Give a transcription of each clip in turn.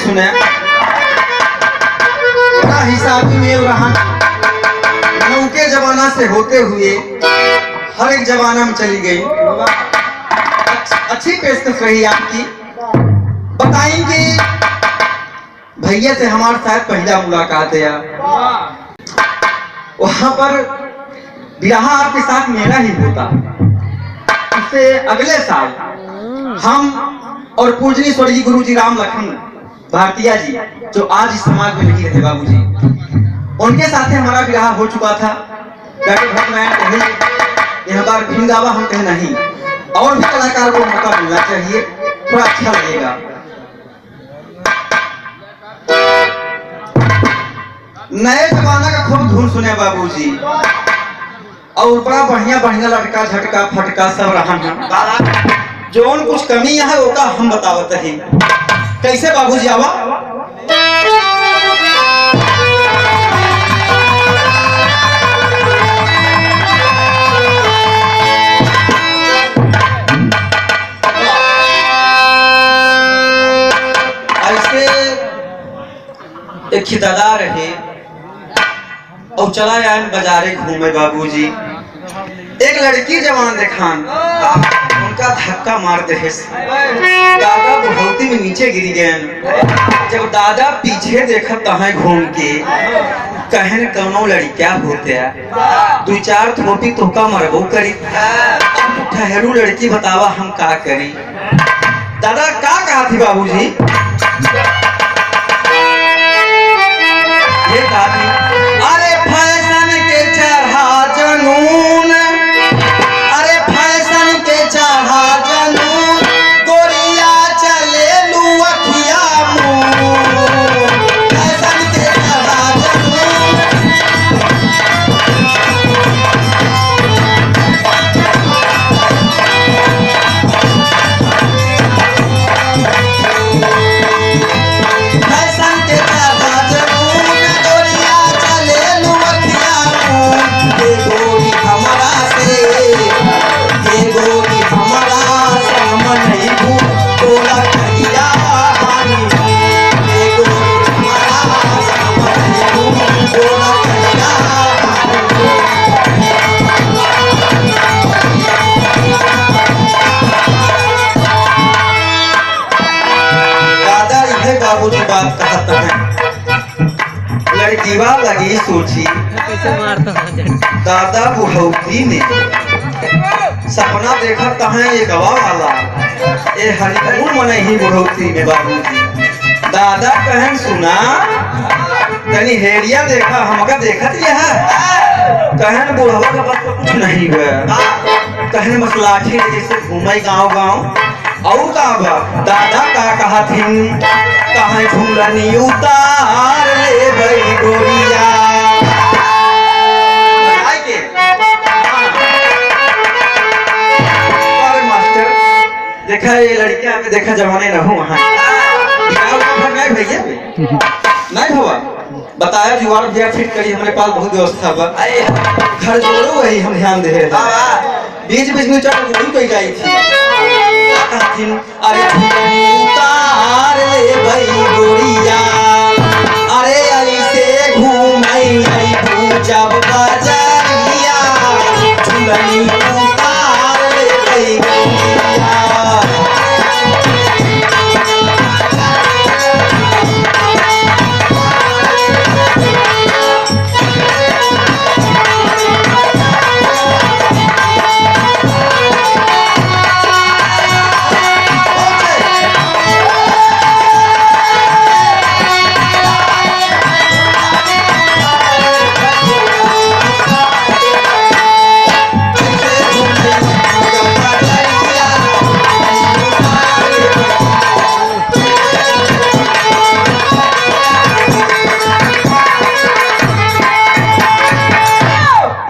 सुने, बड़ा हिसाबी मेल रहा नौके जमाना से होते हुए हर एक जमाना में चली गई। अच्छी पेशकश रही आपकी। बताएंगे भैया से हमारे साथ पहला मुलाकात है, वहां पर विवाह आपके साथ मेरा ही होता। उससे अगले साल हम और पूजनीय स्वर्गीय गुरु जी राम लखन भारतीय जी, जो आज इस समाज में नहीं रहे बाबूजी, उनके साथ हमारा विवाह हो चुका था। डॉक्टर भट्टनारायण कहे यह बार भिन्न गावा, हम कहे नहीं, और भी कलाकार को मौका मिलना चाहिए, थोड़ा अच्छा लगेगा। नए जमाना का खूब धुन सुने बाबूजी, और बड़ा बढ़िया बढ़िया लड़का झटका फटका सब रहा है। जोन कुछ कमी है वो का हम बतावत ही। कैसे बाबूजी आवा? ऐसे एक खिदादार रहे और चला आए बाजारे घूमे बाबूजी। एक लड़की जवान देखान, उनका धक्का मारते हैं, दादा बुढ़ौती में नीचे गिर गए। जब दादा पीछे देखा तहाँ घूम के कहन कौनो लड़किया होते हैं, दो चार थोपी तो का मरबो करी। ठहरू लड़की बतावा हम का करी। दादा का कहा थी बाबूजी? ये कहा थी, अरे फैशन के चढ़ा जनून, अरे फैशन के चढ़ा जनून, गोरिया चले लुअखिया मुंह, फैशन के चढ़ा जनून। फैशन के चढ़ा जनून, गोरिया चले लुअखिया मुंह, ये गोरी हमारा से, ये गोरी हमारा सामन नहीं भूल तोला कहिया हानी, ये गोरी हमारा सामन नहीं भूल तोला कहिया हानी। दादा इधर बाबूजी बात कहता है, लड़कीवा लगी सोची, दादा बुढ़ौती ने सपना देखा कहाँ ये गवा वाला, ये हरिपुर मने ही बुढ़ौती में बाबूजी। दादा कहन सुना तनी हेरिया देखा, हमका देखत यह कहन बुढ़वा का बस कुछ नहीं हुआ। कहन मसलाठी जैसे घूमे गांव गांव और का बा। दादा का कहा थी, कहाँ घूमनी उतार ले भाई गोरिया। देखा ये लड़कियां में देखा जमाने रहो वहाँ नहीं भैया नहीं हुआ। बताया जुआर भैया फिट करी, हमारे पास बहुत व्यवस्था बा, घर जोड़ो वही हम ध्यान दे रहे थे। बीच बीच में चढ़ गुरु कोई गाई थी, अरे उतार ले भाई गोरिया, अरे ऐसे घूमई जब बाजारिया, झुलनी उतार ले भाई गोरिया।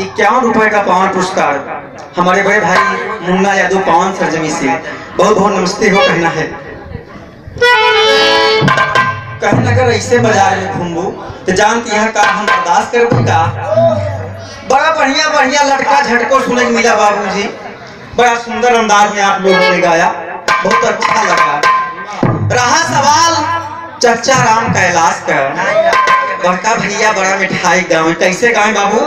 ₹51 का पावन पुरस्कार हमारे बड़े भाई मुन्ना यादव पावन सरजमी से बहुत बहुत नमस्ते हो कहना है। कहना अगर ऐसे बाजार में घूमबू तो जानती है का हम बर्दाश्त करबू का। बड़ा बढ़िया बढ़िया लड़का झटको सुने को मिला बाबूजी, बड़ा सुंदर अंदाज में आप लोगों ने गाया, बहुत अच्छा लगा। रहा सवाल चच्चा राम कैलाश का बड़का भैया बड़ा मिठाई गाँव कैसे गाँव बाबू।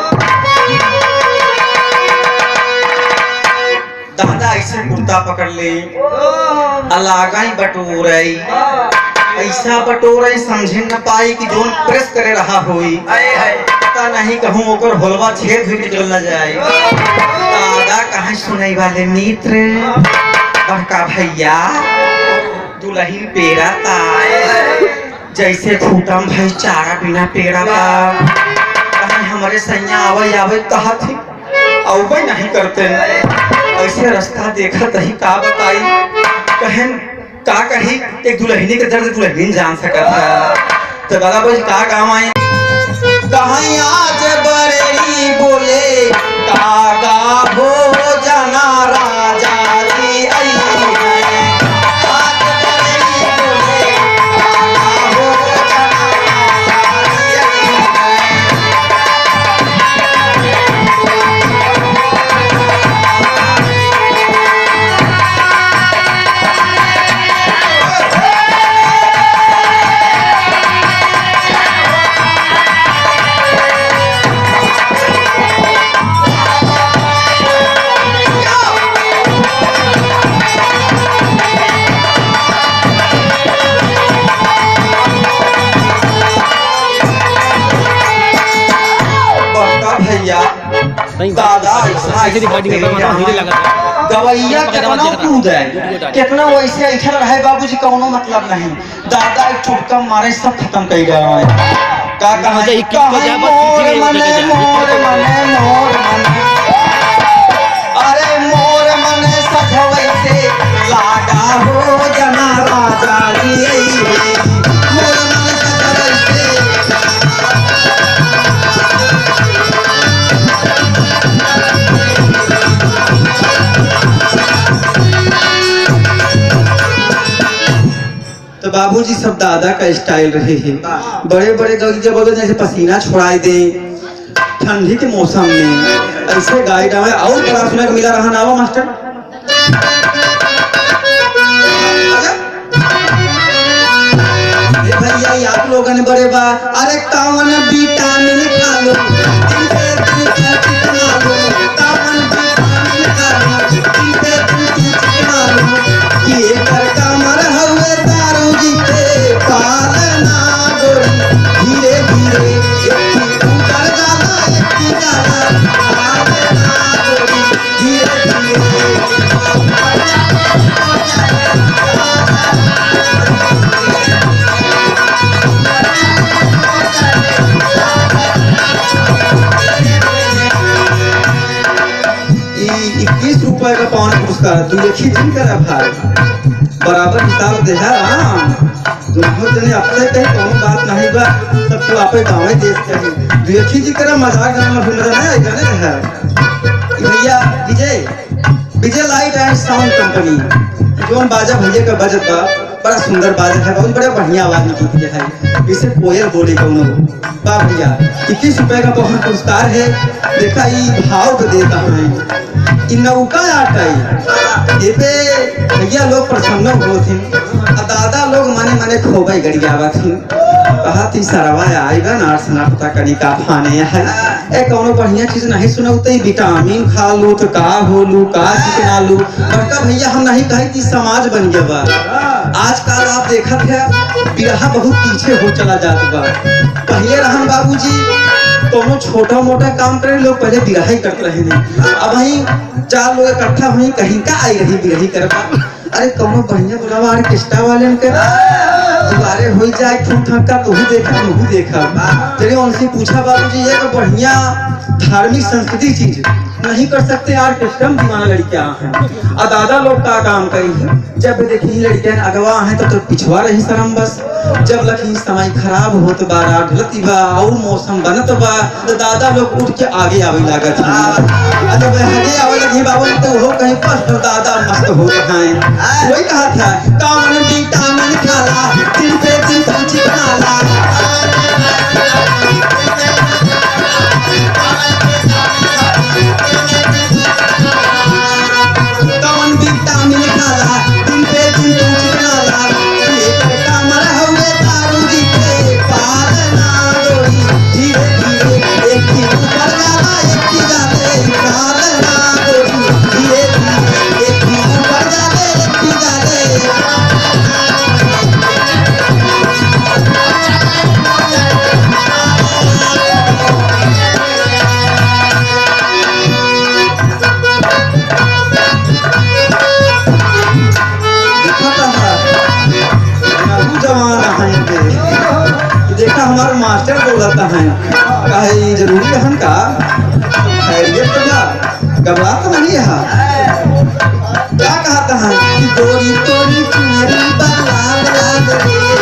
दादा ऐसे कुर्ता पकड़ ले अलागई बटोरई ऐसा बटोरई समझे न पाई कि जोन प्रेस करे रहा होई पता नहीं कहूँ ओकर होलवा छेद हुई निकल न जाए। दादा कहाँ सुनाई वाले मित्र बड़का भैया दुलही पेड़ा ता जैसे खूटम भाई चारा बिना पेड़ा बा कहीं हमारे सैया आवे आवे कहा थी अवै नहीं करते ऐसे रास्ता देखा तही का बताई कहन का कही एक दुल्हनी के दर्द दुल्हनी जान सका था। तो दादा बोझ का काम आए कहीं आज बरेली बोले कागा हो जाना राजा जी आई है आज बरेली बोले कागा हो जाना राजा दादा गवैया कितना कूद है कितना वैसे इधर रहे बाबूजी कोनो मतलब नहीं। दादा एक चुटका मारे सब खत्म कर गया है का कहा मोर मने अरे मोर मने सजवै से लागा हो जना राजा मोर मने सजवै से तो बाबूजी सब दादा का स्टाइल रहे हैं बड़े बड़े जब जैसे पसीना छुड़ाई दे ठंडी के मौसम में ऐसे गाइड आवे और बड़ा सुनने को मिला रहा नावा मास्टर भैया आप लोगों ने बड़े बा अरे कावन विटामिन खा लो दिन पे दिन चिकना लो कावन विटामिन खा लो दिन पे दिन चिकना लो ये कर कमर हवे दारू जी के पालना गोरी धीरे धीरे एक ऊपर जाला एक जाला पालना गोरी धीरे धीरे ₹21 का पावन पुरस्कार तू एक ही दिन करा भाई बराबर हिसाब दे दोनों जने अपने कहीं कोनो बात नहीं बा सब तू आपे गाँव देश कहीं तू एक ही जी करा मजाक गाँव में घूम रहा है जाने है भैया विजय लाइट एंड साउंड कंपनी जोन बाजा भैया का बजट बा बड़ा सुंदर बाजा है बहुत बड़ा बढ़िया आवाज निकलती है इसे कोयल बोले कौनो बा भैया ₹21 का पावन पुरस्कार है देखा ये भाव को देता है इन नौका आटाई ये पे भैया लोग प्रसन्न हो थे दादा लोग मने खोबाई गड़ियावा थी कहा थी सरवा आएगा ना सना पता करी का खाने है ए कोनो बढ़िया चीज नहीं सुनौते विटामिन खा लो तो का हो लू का चिकना लू बड़का भैया हम नहीं कही कि समाज बन गया बा आजकल आप देखत है बिरहा बहुत पीछे हो चला जात बा पहले रहन बाबूजी कोनो छोटा मोटा काम करे लोग पहले बिरहा करते रहे अब वही 4 लोग इकट्ठा हुई कहीं का आई रही बिरही करवा अरे कोनो बढ़िया बुलावा ऑर्केस्ट्रा वाले के दुबारे हो जाए ठूक ठाक का तू देखा तेरे उनसे पूछा बाबूजी एक बढ़िया धार्मिक संस्कृति चीज नहीं कर सकते ऑर्केस्ट्रा में दीवाना लड़कियां हैं और दादा लोग का काम करी है जब देखी लड़कियां अगवा हैं तो पिछवा रही शर्म बस जब लखी समय खराब होत बा रात ढलती बा और मौसम बनत बा तो दादा लोग उठ के आगे आवे लागत है जब आगे आवे लगी बाबू तो वो कहीं फर्स्ट दादा मस्त हो हैं वही कहा था कावन विटामिन खाला दिन पे दिन चिकनाला कावन विटामिन खाला दिन पे दिन चिकनाला ये कमर हवे तार हमारे मास्टर बोलता है कहे जरूरी हन का खैरियत तो ना घबरा तो नहीं है क्या कहता है कि गोरी तोरी चुनरी लाल लाल रे